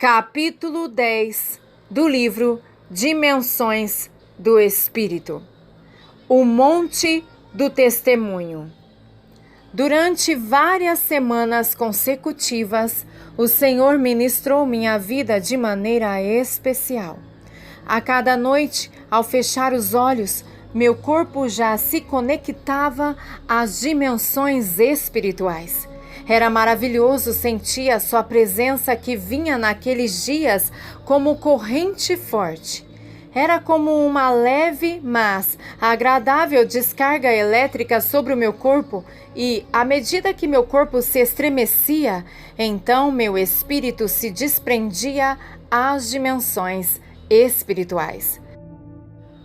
Capítulo 10 do livro Dimensões do Espírito. O Monte do Testemunho. Durante várias semanas consecutivas, o Senhor ministrou minha vida de maneira especial. A cada noite, ao fechar os olhos, meu corpo já se conectava às dimensões espirituais. Era maravilhoso sentir a sua presença que vinha naqueles dias como corrente forte. Era como uma leve, mas agradável descarga elétrica sobre o meu corpo e, à medida que meu corpo se estremecia, então meu espírito se desprendia às dimensões espirituais.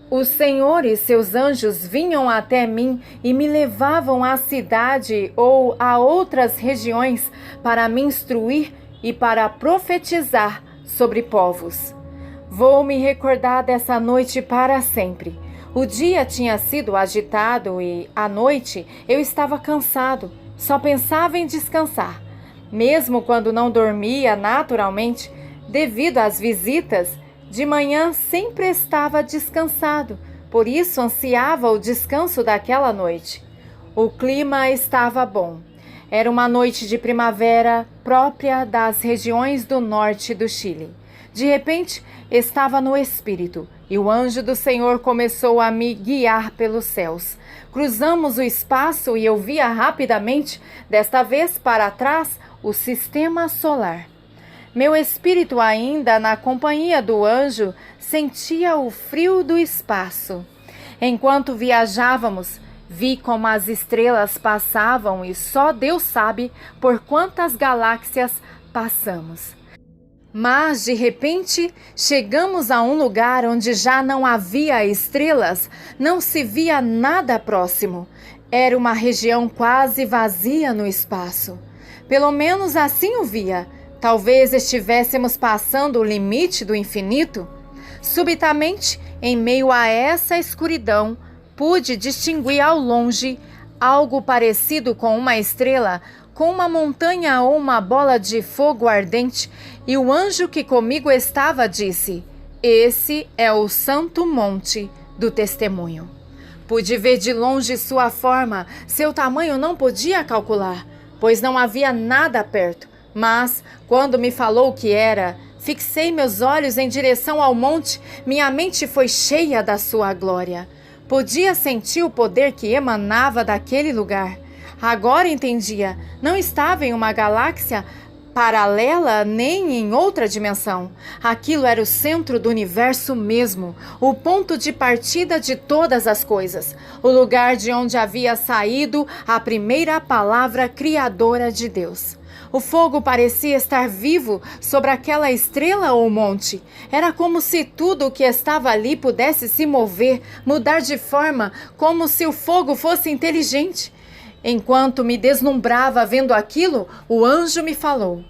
O Senhor e seus anjos vinham até mim e me levavam à cidade ou a outras regiões para me instruir e para profetizar sobre povos. Vou me recordar dessa noite para sempre. O dia tinha sido agitado e, à noite, eu estava cansado, só pensava em descansar. Mesmo quando não dormia naturalmente, devido às visitas, de manhã sempre estava descansado, por isso ansiava o descanso daquela noite. O clima estava bom. Era uma noite de primavera própria das regiões do norte do Chile. De repente, estava no espírito e o anjo do Senhor começou a me guiar pelos céus. Cruzamos o espaço e eu via rapidamente, desta vez para trás, o sistema solar. Meu espírito, ainda na companhia do anjo, sentia o frio do espaço. Enquanto viajávamos, vi como as estrelas passavam e só Deus sabe por quantas galáxias passamos. Mas, de repente, chegamos a um lugar onde já não havia estrelas, não se via nada próximo. Era uma região quase vazia no espaço. Pelo menos assim o via. Talvez estivéssemos passando o limite do infinito. Subitamente, em meio a essa escuridão, pude distinguir ao longe algo parecido com uma estrela, com uma montanha ou uma bola de fogo ardente, e o anjo que comigo estava disse: "Esse é o Santo Monte do Testemunho." Pude ver de longe sua forma, seu tamanho não podia calcular, pois não havia nada perto. Mas, quando me falou o que era, fixei meus olhos em direção ao monte, minha mente foi cheia da sua glória. Podia sentir o poder que emanava daquele lugar. Agora entendia, não estava em uma galáxia paralela nem em outra dimensão. Aquilo era o centro do universo mesmo, o ponto de partida de todas as coisas, o lugar de onde havia saído a primeira palavra criadora de Deus. O fogo parecia estar vivo sobre aquela estrela ou monte. Era como se tudo o que estava ali pudesse se mover, mudar de forma, como se o fogo fosse inteligente. Enquanto me deslumbrava vendo aquilo, o anjo me falou: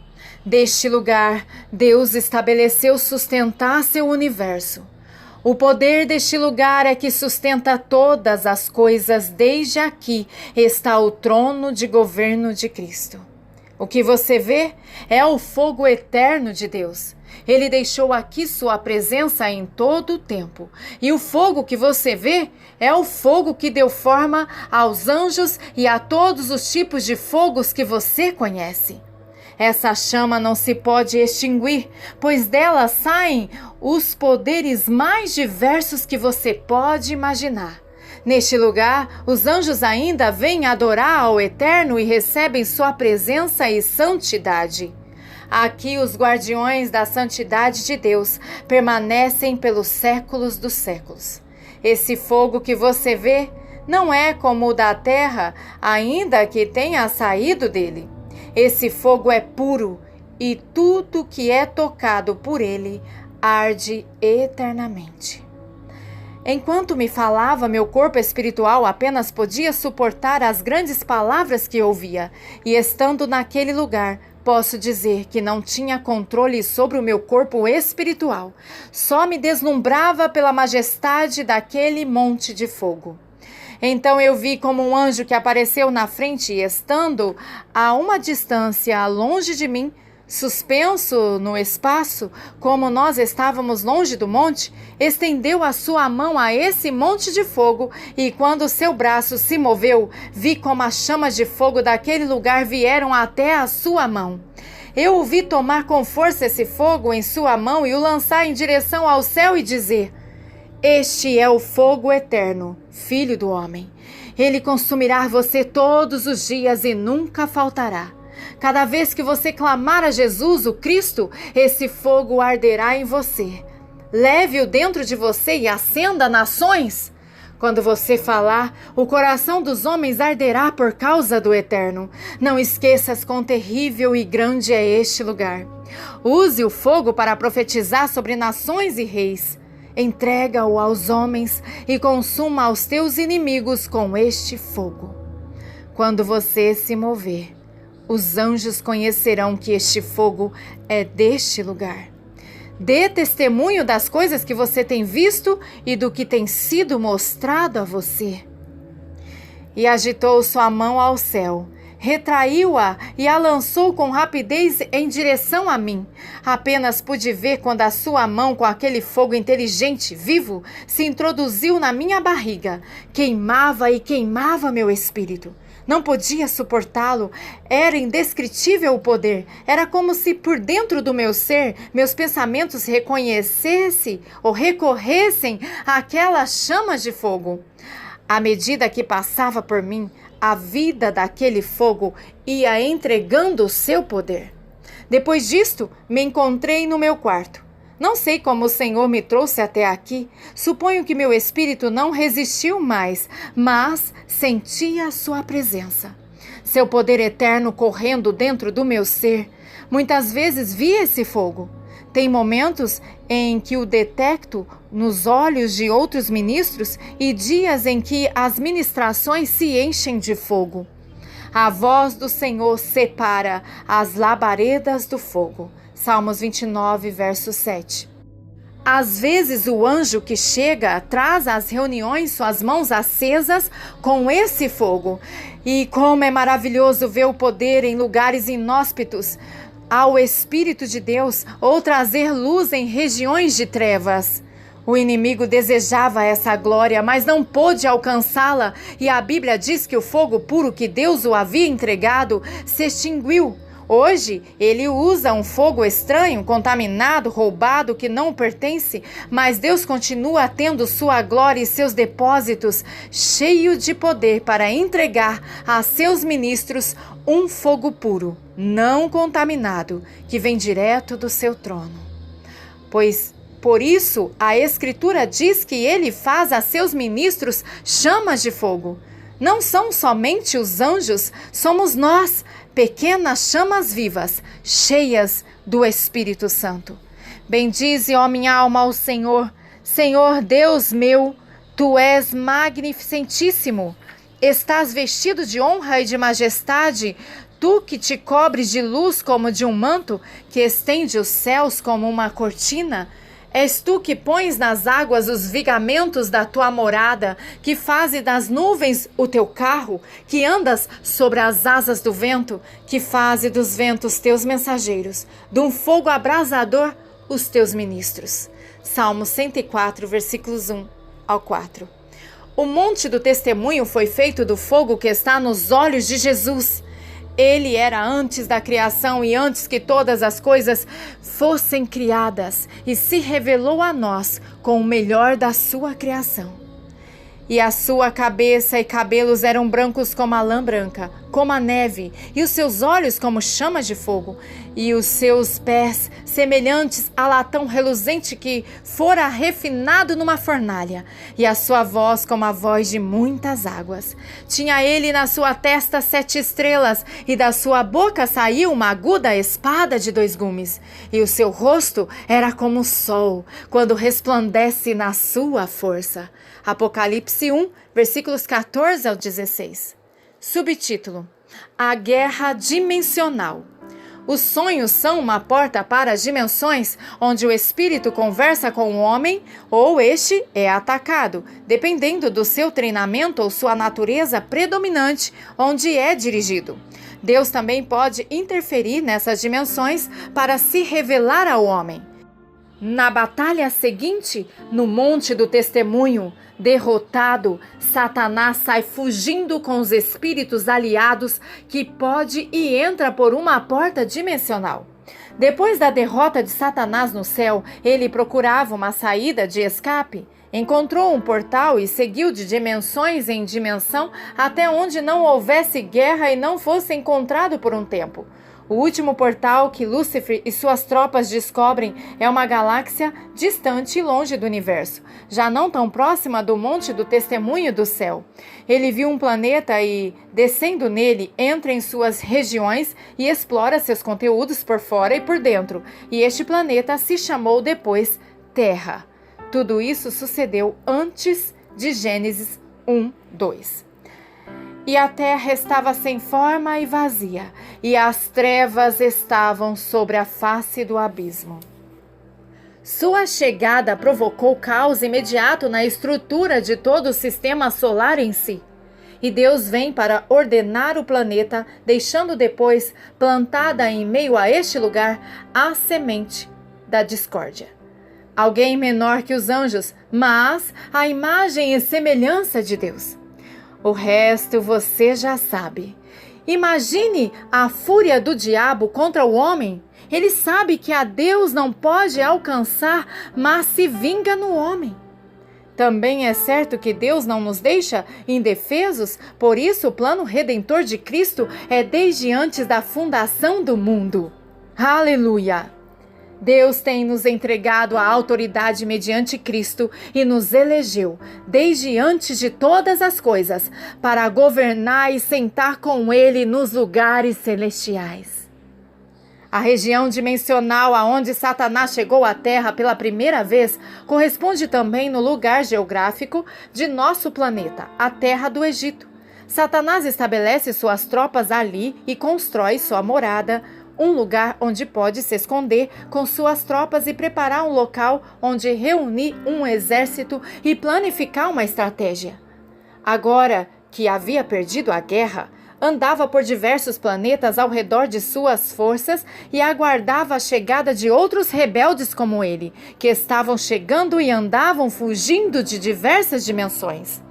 "Deste lugar, Deus estabeleceu sustentar seu universo. O poder deste lugar é que sustenta todas as coisas. Desde aqui está o trono de governo de Cristo." O que você vê é o fogo eterno de Deus. Ele deixou aqui sua presença em todo o tempo. E o fogo que você vê é o fogo que deu forma aos anjos e a todos os tipos de fogos que você conhece. Essa chama não se pode extinguir, pois dela saem os poderes mais diversos que você pode imaginar. Neste lugar, os anjos ainda vêm adorar ao Eterno e recebem sua presença e santidade. Aqui os guardiões da santidade de Deus permanecem pelos séculos dos séculos. Esse fogo que você vê não é como o da terra, ainda que tenha saído dele. Esse fogo é puro e tudo que é tocado por ele arde eternamente. Enquanto me falava, meu corpo espiritual apenas podia suportar as grandes palavras que ouvia, e estando naquele lugar, posso dizer que não tinha controle sobre o meu corpo espiritual, só me deslumbrava pela majestade daquele monte de fogo. Então eu vi como um anjo que apareceu na frente e, estando a uma distância longe de mim, suspenso no espaço, como nós estávamos longe do monte, estendeu a sua mão a esse monte de fogo, e quando seu braço se moveu, vi como as chamas de fogo daquele lugar vieram até a sua mão. Eu o vi tomar com força esse fogo em sua mão e o lançar em direção ao céu e dizer: Este é o fogo eterno, filho do homem. Ele consumirá você todos os dias e nunca faltará. Cada vez que você clamar a Jesus, o Cristo, esse fogo arderá em você. Leve-o dentro de você e acenda nações. Quando você falar, o coração dos homens arderá por causa do Eterno. Não esqueças quão terrível e grande é este lugar. Use o fogo para profetizar sobre nações e reis. Entrega-o aos homens e consuma os teus inimigos com este fogo. Quando você se mover, os anjos conhecerão que este fogo é deste lugar. Dê testemunho das coisas que você tem visto e do que tem sido mostrado a você. E agitou sua mão ao céu, retraiu-a e a lançou com rapidez em direção a mim. Apenas pude ver quando a sua mão, com aquele fogo inteligente, vivo, se introduziu na minha barriga. Queimava e queimava meu espírito. Não podia suportá-lo. Era indescritível o poder. Era como se por dentro do meu ser, meus pensamentos reconhecessem ou recorressem àquelas chamas de fogo. À medida que passava por mim, a vida daquele fogo ia entregando o seu poder. Depois disto, me encontrei no meu quarto. Não sei como o Senhor me trouxe até aqui. Suponho que meu espírito não resistiu mais, mas sentia a sua presença. Seu poder eterno correndo dentro do meu ser. Muitas vezes vi esse fogo. Tem momentos em que o detecto nos olhos de outros ministros e dias em que as ministrações se enchem de fogo. A voz do Senhor separa as labaredas do fogo. Salmos 29, verso 7. Às vezes o anjo que chega traz às reuniões suas mãos acesas com esse fogo. E como é maravilhoso ver o poder em lugares inóspitos ao Espírito de Deus ou trazer luz em regiões de trevas. O inimigo desejava essa glória, mas não pôde alcançá-la, e a Bíblia diz que o fogo puro que Deus o havia entregado se extinguiu. Hoje, ele usa um fogo estranho, contaminado, roubado, que não pertence, mas Deus continua tendo sua glória e seus depósitos cheios de poder para entregar a seus ministros um fogo puro, não contaminado, que vem direto do seu trono. Por isso, a Escritura diz que ele faz a seus ministros chamas de fogo. Não são somente os anjos, somos nós, pequenas chamas vivas, cheias do Espírito Santo. Bendize, ó minha alma, ao Senhor. Senhor Deus meu, Tu és magnificentíssimo. Estás vestido de honra e de majestade, Tu que te cobres de luz como de um manto, que estende os céus como uma cortina. És tu que pões nas águas os vigamentos da tua morada, que fazes das nuvens o teu carro, que andas sobre as asas do vento, que fazes dos ventos teus mensageiros, de um fogo abrasador os teus ministros. Salmo 104, versículos 1 ao 4. O monte do testemunho foi feito do fogo que está nos olhos de Jesus. Ele era antes da criação e antes que todas as coisas fossem criadas, e se revelou a nós com o melhor da sua criação. E a sua cabeça e cabelos eram brancos como a lã branca, como a neve, e os seus olhos como chamas de fogo, e os seus pés semelhantes a latão reluzente que fora refinado numa fornalha, e a sua voz como a voz de muitas águas. Tinha ele na sua testa 7 estrelas, e da sua boca saiu uma aguda espada de 2 gumes, e o seu rosto era como o sol, quando resplandece na sua força. Apocalipse 1, versículos 14 ao 16. Subtítulo: A Guerra Dimensional. Os sonhos são uma porta para as dimensões onde o espírito conversa com o homem ou este é atacado, dependendo do seu treinamento ou sua natureza predominante onde é dirigido. Deus também pode interferir nessas dimensões para se revelar ao homem. Na batalha seguinte, no Monte do Testemunho, derrotado, Satanás sai fugindo com os espíritos aliados que pode e entra por uma porta dimensional. Depois da derrota de Satanás no céu, ele procurava uma saída de escape. Encontrou um portal e seguiu de dimensões em dimensão até onde não houvesse guerra e não fosse encontrado por um tempo. O último portal que Lúcifer e suas tropas descobrem é uma galáxia distante e longe do universo, já não tão próxima do Monte do Testemunho do céu. Ele viu um planeta e, descendo nele, entra em suas regiões e explora seus conteúdos por fora e por dentro, e este planeta se chamou depois Terra. Tudo isso sucedeu antes de Gênesis 1:2. E a terra estava sem forma e vazia, e as trevas estavam sobre a face do abismo. Sua chegada provocou caos imediato na estrutura de todo o sistema solar em si. E Deus vem para ordenar o planeta, deixando depois, plantada em meio a este lugar, a semente da discórdia. Alguém menor que os anjos, mas a imagem e semelhança de Deus. O resto você já sabe. Imagine a fúria do diabo contra o homem. Ele sabe que a Deus não pode alcançar, mas se vinga no homem. Também é certo que Deus não nos deixa indefesos, por isso o plano redentor de Cristo é desde antes da fundação do mundo. Aleluia! Deus tem nos entregado a autoridade mediante Cristo e nos elegeu, desde antes de todas as coisas, para governar e sentar com Ele nos lugares celestiais. A região dimensional aonde Satanás chegou à Terra pela primeira vez corresponde também no lugar geográfico de nosso planeta, a Terra do Egito. Satanás estabelece suas tropas ali e constrói sua morada, um lugar onde pode se esconder com suas tropas e preparar um local onde reunir um exército e planificar uma estratégia. Agora que havia perdido a guerra, andava por diversos planetas ao redor de suas forças e aguardava a chegada de outros rebeldes como ele, que estavam chegando e andavam fugindo de diversas dimensões.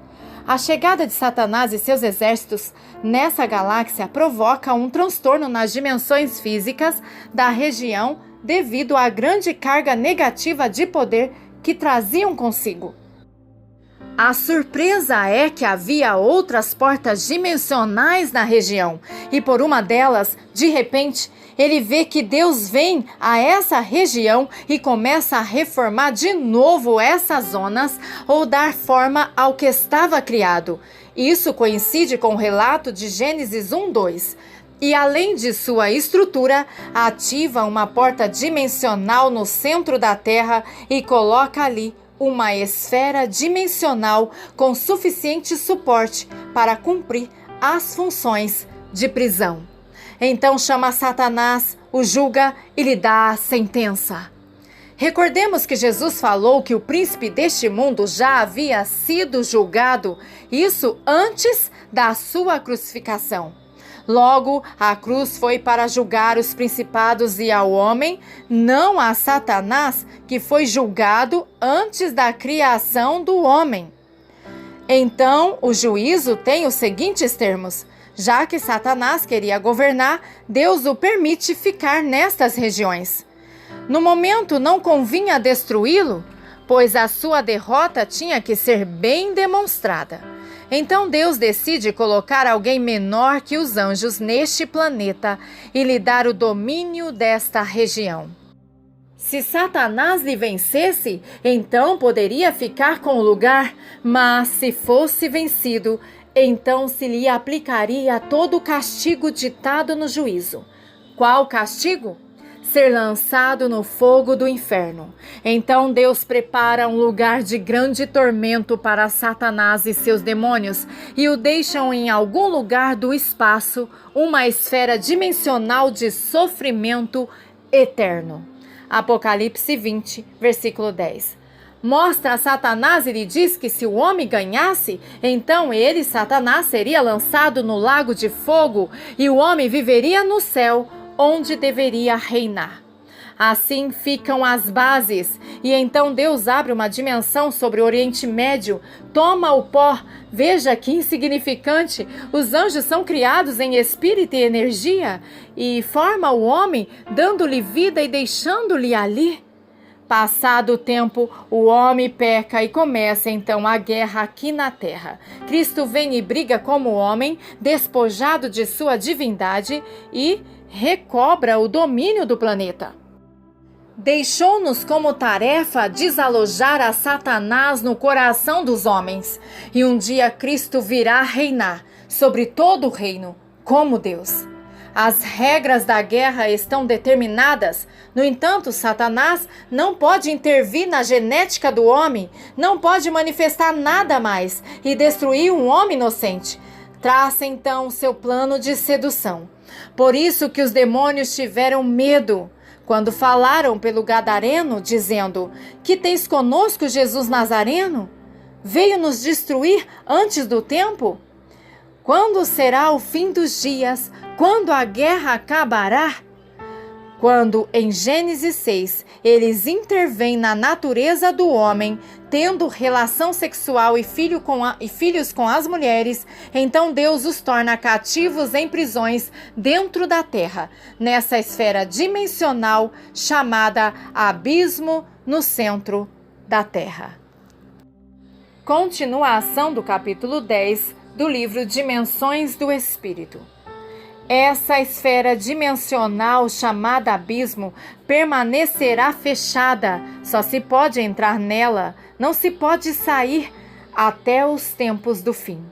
A chegada de Satanás e seus exércitos nessa galáxia provoca um transtorno nas dimensões físicas da região devido à grande carga negativa de poder que traziam consigo. A surpresa é que havia outras portas dimensionais na região, e por uma delas, de repente, ele vê que Deus vem a essa região e começa a reformar de novo essas zonas ou dar forma ao que estava criado. Isso coincide com o relato de Gênesis 1:2. E além de sua estrutura, ativa uma porta dimensional no centro da Terra e coloca ali uma esfera dimensional com suficiente suporte para cumprir as funções de prisão. Então chama Satanás, o julga e lhe dá a sentença. Recordemos que Jesus falou que o príncipe deste mundo já havia sido julgado, isso antes da sua crucificação. Logo, a cruz foi para julgar os principados e ao homem, não a Satanás, que foi julgado antes da criação do homem. Então, o juízo tem os seguintes termos: já que Satanás queria governar, Deus o permite ficar nestas regiões. No momento, não convinha destruí-lo, pois a sua derrota tinha que ser bem demonstrada. Então Deus decide colocar alguém menor que os anjos neste planeta e lhe dar o domínio desta região. Se Satanás lhe vencesse, então poderia ficar com o lugar, mas se fosse vencido, então se lhe aplicaria todo o castigo ditado no juízo. Qual castigo? Ser lançado no fogo do inferno. Então Deus prepara um lugar de grande tormento para Satanás e seus demônios e o deixam em algum lugar do espaço, uma esfera dimensional de sofrimento eterno. Apocalipse 20, versículo 10. mostra a Satanás e lhe diz que se o homem ganhasse, então ele, Satanás, seria lançado no lago de fogo e o homem viveria no céu, onde deveria reinar. Assim ficam as bases, e então Deus abre uma dimensão sobre o Oriente Médio, toma o pó, veja que insignificante, os anjos são criados em espírito e energia, e forma o homem, dando-lhe vida e deixando-lhe ali. Passado o tempo, o homem peca e começa então a guerra aqui na terra. Cristo vem e briga como homem, despojado de sua divindade e recobra o domínio do planeta. Deixou-nos como tarefa desalojar a Satanás no coração dos homens. E um dia Cristo virá reinar sobre todo o reino, como Deus. As regras da guerra estão determinadas. No entanto, Satanás não pode intervir na genética do homem, não pode manifestar nada mais e destruir um homem inocente. Traça então seu plano de sedução. Por isso que os demônios tiveram medo quando falaram pelo Gadareno, dizendo: Que tens conosco, Jesus Nazareno? Veio nos destruir antes do tempo? Quando será o fim dos dias? Quando a guerra acabará? Quando, em Gênesis 6, eles intervêm na natureza do homem, tendo relação sexual e filhos com as mulheres, então Deus os torna cativos em prisões dentro da terra, nessa esfera dimensional chamada abismo no centro da terra. Continuação do capítulo 10 do livro Dimensões do Espírito. Essa esfera dimensional chamada abismo permanecerá fechada, só se pode entrar nela, não se pode sair até os tempos do fim.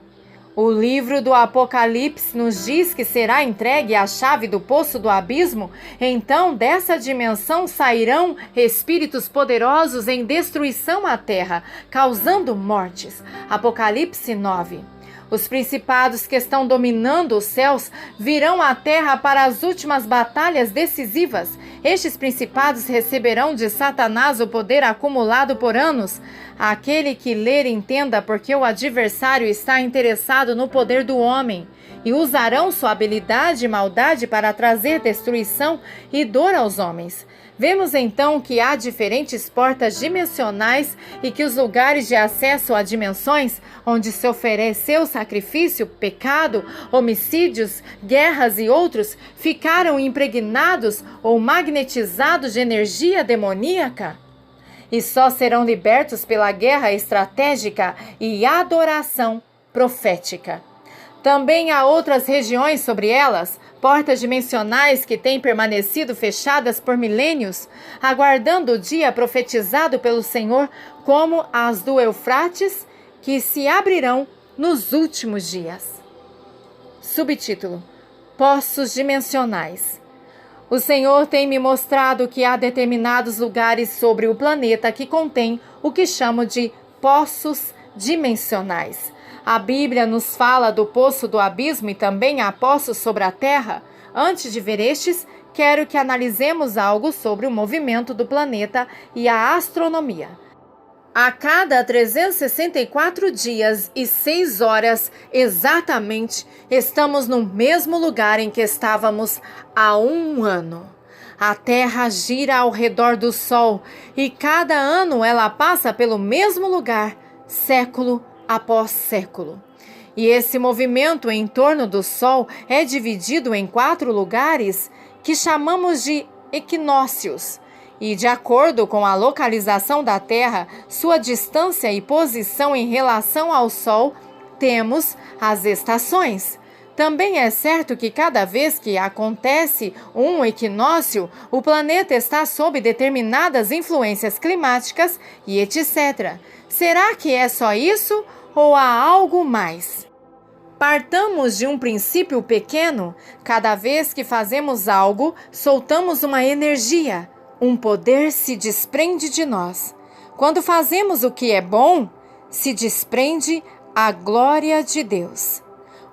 O livro do Apocalipse nos diz que será entregue a chave do poço do abismo, então dessa dimensão sairão espíritos poderosos em destruição à terra, causando mortes. Apocalipse 9. Os principados que estão dominando os céus virão à terra para as últimas batalhas decisivas. Estes principados receberão de Satanás o poder acumulado por anos. Aquele que ler entenda, porque o adversário está interessado no poder do homem, e usarão sua habilidade e maldade para trazer destruição e dor aos homens. Vemos então que há diferentes portas dimensionais e que os lugares de acesso a dimensões onde se ofereceu sacrifício, pecado, homicídios, guerras e outros ficaram impregnados ou magnetizados de energia demoníaca e só serão libertos pela guerra estratégica e adoração profética. Também há outras regiões sobre elas, portas dimensionais que têm permanecido fechadas por milênios, aguardando o dia profetizado pelo Senhor, como as do Eufrates, que se abrirão nos últimos dias. Subtítulo: Poços dimensionais. O Senhor tem me mostrado que há determinados lugares sobre o planeta que contêm o que chamo de poços dimensionais. A Bíblia nos fala do poço do abismo e também há poços sobre a terra. Antes de ver estes, quero que analisemos algo sobre o movimento do planeta e a astronomia. A cada 364 dias e 6 horas, exatamente, estamos no mesmo lugar em que estávamos há um ano. A Terra gira ao redor do Sol e cada ano ela passa pelo mesmo lugar, século após século. E esse movimento em torno do Sol é dividido em 4 lugares que chamamos de equinócios. E de acordo com a localização da Terra, sua distância e posição em relação ao Sol, temos as estações. Também é certo que cada vez que acontece um equinócio, o planeta está sob determinadas influências climáticas e etc. Será que é só isso ou há algo mais? Partamos de um princípio pequeno. Cada vez que fazemos algo, soltamos uma energia. Um poder se desprende de nós. Quando fazemos o que é bom, se desprende a glória de Deus.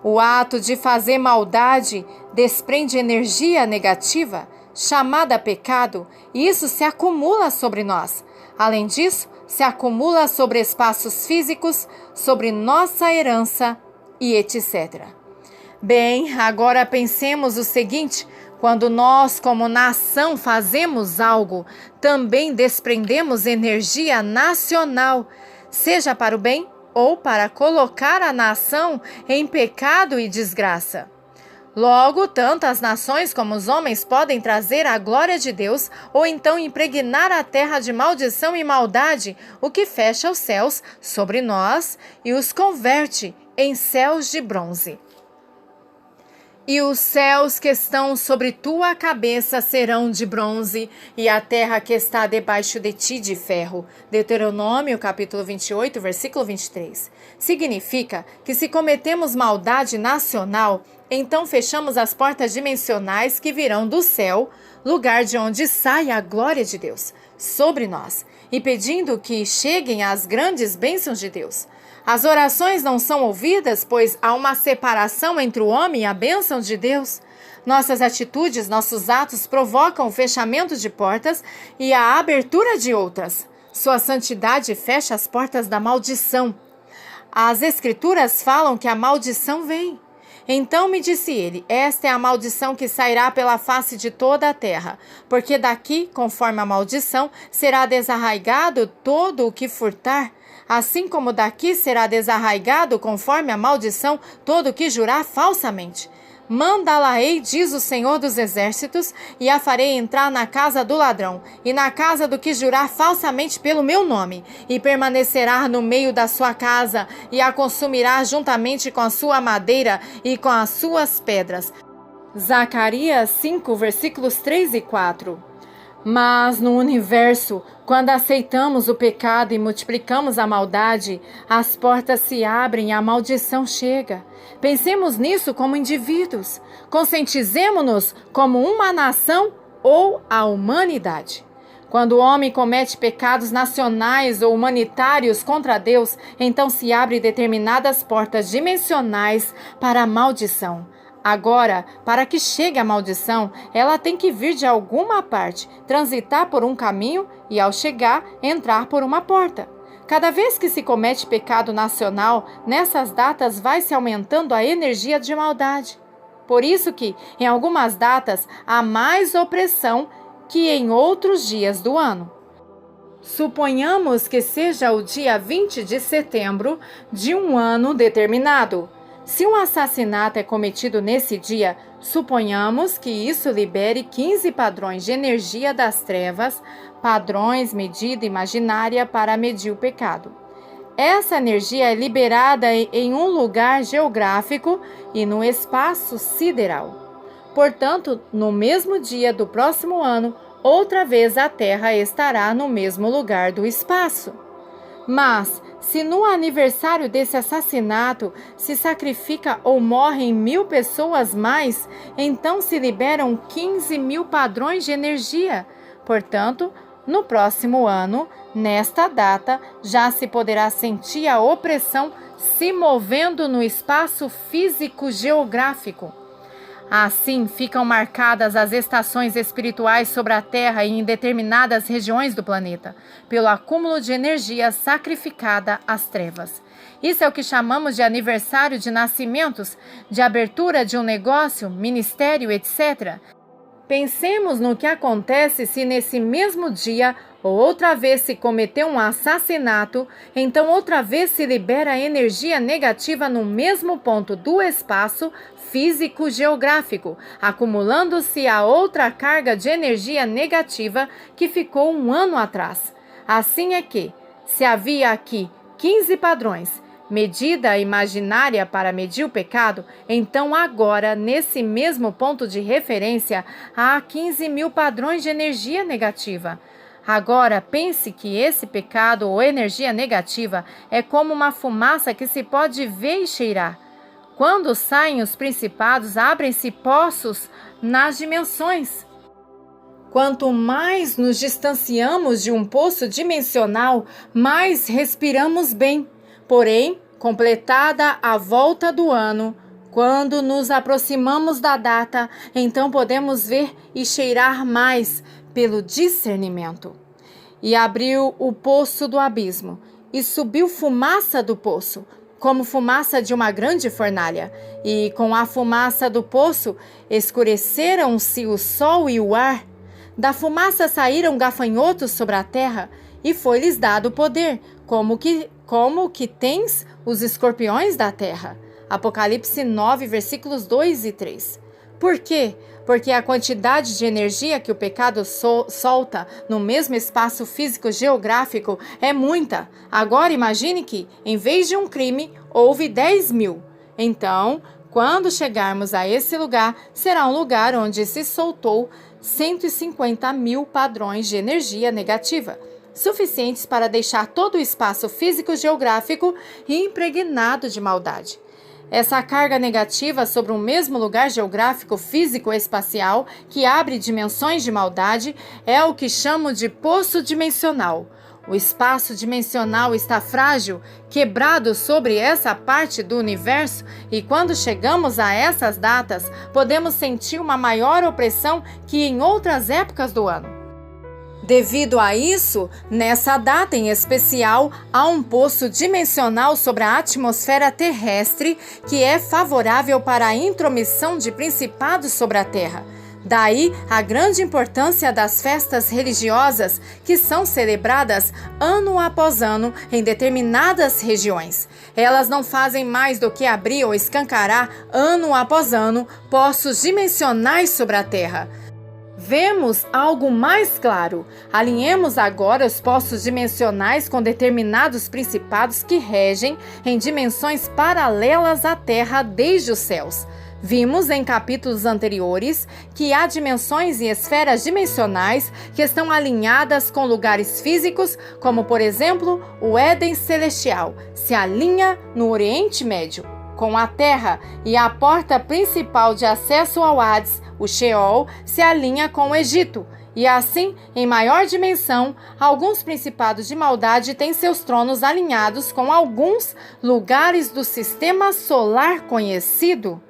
O ato de fazer maldade desprende energia negativa, chamada pecado, isso se acumula sobre nós. Além disso, se acumula sobre espaços físicos, sobre nossa herança e etc. Bem, agora pensemos o seguinte: quando nós, como nação, fazemos algo, também desprendemos energia nacional, seja para o bem ou para colocar a nação em pecado e desgraça. Logo, tanto as nações como os homens podem trazer a glória de Deus ou então impregnar a terra de maldição e maldade, o que fecha os céus sobre nós e os converte em céus de bronze. E os céus que estão sobre tua cabeça serão de bronze, e a terra que está debaixo de ti de ferro. Deuteronômio, capítulo 28, versículo 23. Significa que se cometemos maldade nacional, então fechamos as portas dimensionais que virão do céu, lugar de onde sai a glória de Deus, sobre nós, e pedindo que cheguem as grandes bênçãos de Deus. As orações não são ouvidas, pois há uma separação entre o homem e a bênção de Deus. Nossas atitudes, nossos atos provocam o fechamento de portas e a abertura de outras. Sua santidade fecha as portas da maldição. As Escrituras falam que a maldição vem. Então me disse ele: esta é a maldição que sairá pela face de toda a terra, porque daqui, conforme a maldição, será desarraigado todo o que furtar, assim como daqui será desarraigado, conforme a maldição, todo o que jurar falsamente. Mandá-la-ei, diz o Senhor dos Exércitos, e a farei entrar na casa do ladrão, e na casa do que jurar falsamente pelo meu nome, e permanecerá no meio da sua casa, e a consumirá juntamente com a sua madeira e com as suas pedras. Zacarias 5, versículos 3 e 4. Mas no universo, quando aceitamos o pecado e multiplicamos a maldade, as portas se abrem e a maldição chega. Pensemos nisso como indivíduos. Conscientizemo-nos como uma nação ou a humanidade. Quando o homem comete pecados nacionais ou humanitários contra Deus, então se abrem determinadas portas dimensionais para a maldição. Agora, para que chegue a maldição, ela tem que vir de alguma parte, transitar por um caminho e, ao chegar, entrar por uma porta. Cada vez que se comete pecado nacional, nessas datas vai se aumentando a energia de maldade. Por isso que, em algumas datas, há mais opressão que em outros dias do ano. Suponhamos que seja o dia 20 de setembro de um ano determinado. Se um assassinato é cometido nesse dia, suponhamos que isso libere 15 padrões de energia das trevas, padrões, medida imaginária para medir o pecado. Essa energia é liberada em um lugar geográfico e no espaço sideral. Portanto, no mesmo dia do próximo ano, outra vez a Terra estará no mesmo lugar do espaço. Mas, se no aniversário desse assassinato se sacrifica ou morrem 1.000 pessoas mais, então se liberam 15.000 padrões de energia. Portanto, no próximo ano, nesta data, já se poderá sentir a opressão se movendo no espaço físico geográfico. Assim, ficam marcadas as estações espirituais sobre a Terra e em determinadas regiões do planeta, pelo acúmulo de energia sacrificada às trevas. Isso é o que chamamos de aniversário de nascimentos, de abertura de um negócio, ministério, etc. Pensemos no que acontece se nesse mesmo dia ou outra vez se cometeu um assassinato, então outra vez se libera energia negativa no mesmo ponto do espaço físico geográfico, acumulando-se a outra carga de energia negativa que ficou um ano atrás. Assim é que, se havia aqui 15 padrões, medida imaginária para medir o pecado, então agora, nesse mesmo ponto de referência, há 15.000 padrões de energia negativa. Agora, pense que esse pecado ou energia negativa é como uma fumaça que se pode ver e cheirar. Quando saem os principados, abrem-se poços nas dimensões. Quanto mais nos distanciamos de um poço dimensional, mais respiramos bem. Porém, completada a volta do ano, Quando nos aproximamos da data, então podemos ver e cheirar mais pelo discernimento. E abriu o poço do abismo, e subiu fumaça do poço, como fumaça de uma grande fornalha. E com a fumaça do poço escureceram-se o sol e o ar. Da fumaça saíram gafanhotos sobre a terra, e foi-lhes dado poder, como que tens os escorpiões da terra. Apocalipse 9, versículos 2 e 3. Por quê? Porque a quantidade de energia que o pecado solta no mesmo espaço físico geográfico é muita. Agora imagine que, em vez de um crime, houve 10.000. Então, quando chegarmos a esse lugar, será um lugar onde se soltou 150.000 padrões de energia negativa, suficientes para deixar todo o espaço físico geográfico impregnado de maldade. Essa carga negativa sobre um mesmo lugar geográfico físico-espacial que abre dimensões de maldade é o que chamo de poço dimensional. O espaço dimensional está frágil, quebrado sobre essa parte do universo, e quando chegamos a essas datas, podemos sentir uma maior opressão que em outras épocas do ano. Devido a isso, nessa data em especial, há um poço dimensional sobre a atmosfera terrestre que é favorável para a intromissão de principados sobre a Terra. Daí a grande importância das festas religiosas que são celebradas ano após ano em determinadas regiões. Elas não fazem mais do que abrir ou escancarar ano após ano poços dimensionais sobre a Terra. Vemos algo mais claro. Alinhemos agora os poços dimensionais com determinados principados que regem em dimensões paralelas à Terra desde os céus. Vimos em capítulos anteriores que há dimensões e esferas dimensionais que estão alinhadas com lugares físicos, como por exemplo o Éden celestial se alinha no Oriente Médio com a Terra, e a porta principal de acesso ao Hades, o Sheol, se alinha com o Egito. E assim, em maior dimensão, alguns principados de maldade têm seus tronos alinhados com alguns lugares do sistema solar conhecido.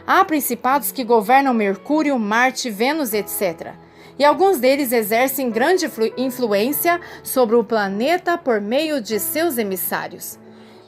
Há principados que governam Mercúrio, Marte, Vênus, etc. E alguns deles exercem grande influência sobre o planeta por meio de seus emissários.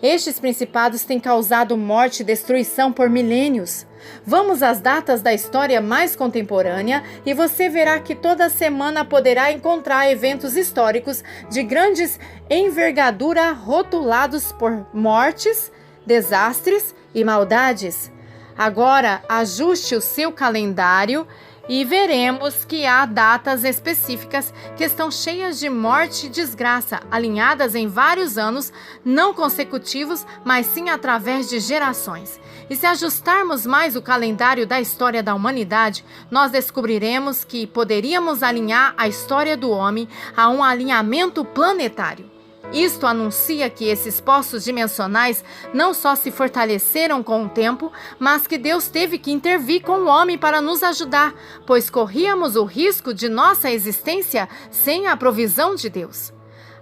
Estes principados têm causado morte e destruição por milênios. Vamos às datas da história mais contemporânea e você verá que toda semana poderá encontrar eventos históricos de grandes envergadura rotulados por mortes, desastres e maldades. Agora, ajuste o seu calendário e veremos que há datas específicas que estão cheias de morte e desgraça, alinhadas em vários anos, não consecutivos, mas sim através de gerações. E se ajustarmos mais o calendário da história da humanidade, nós descobriremos que poderíamos alinhar a história do homem a um alinhamento planetário. Isto anuncia que esses poços dimensionais não só se fortaleceram com o tempo, mas que Deus teve que intervir com o homem para nos ajudar, pois corríamos o risco de nossa existência sem a provisão de Deus.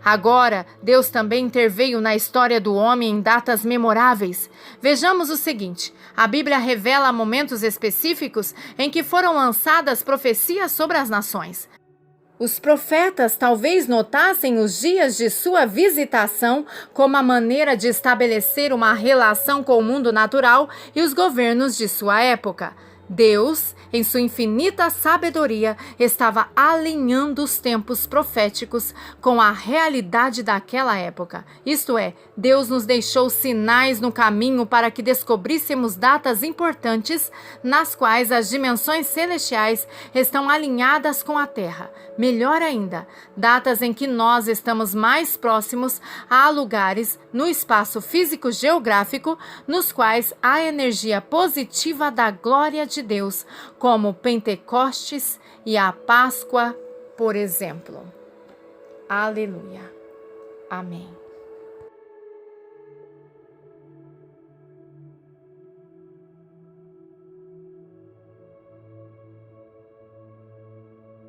Agora, Deus também interveio na história do homem em datas memoráveis. Vejamos o seguinte: a Bíblia revela momentos específicos em que foram lançadas profecias sobre as nações. Os profetas talvez notassem os dias de sua visitação como a maneira de estabelecer uma relação com o mundo natural e os governos de sua época. Deus, em sua infinita sabedoria, estava alinhando os tempos proféticos com a realidade daquela época. Isto é, Deus nos deixou sinais no caminho para que descobríssemos datas importantes nas quais as dimensões celestiais estão alinhadas com a Terra. Melhor ainda, datas em que nós estamos mais próximos a lugares no espaço físico geográfico nos quais há energia positiva da glória de Deus, como Pentecostes e a Páscoa, por exemplo. Aleluia. Amém.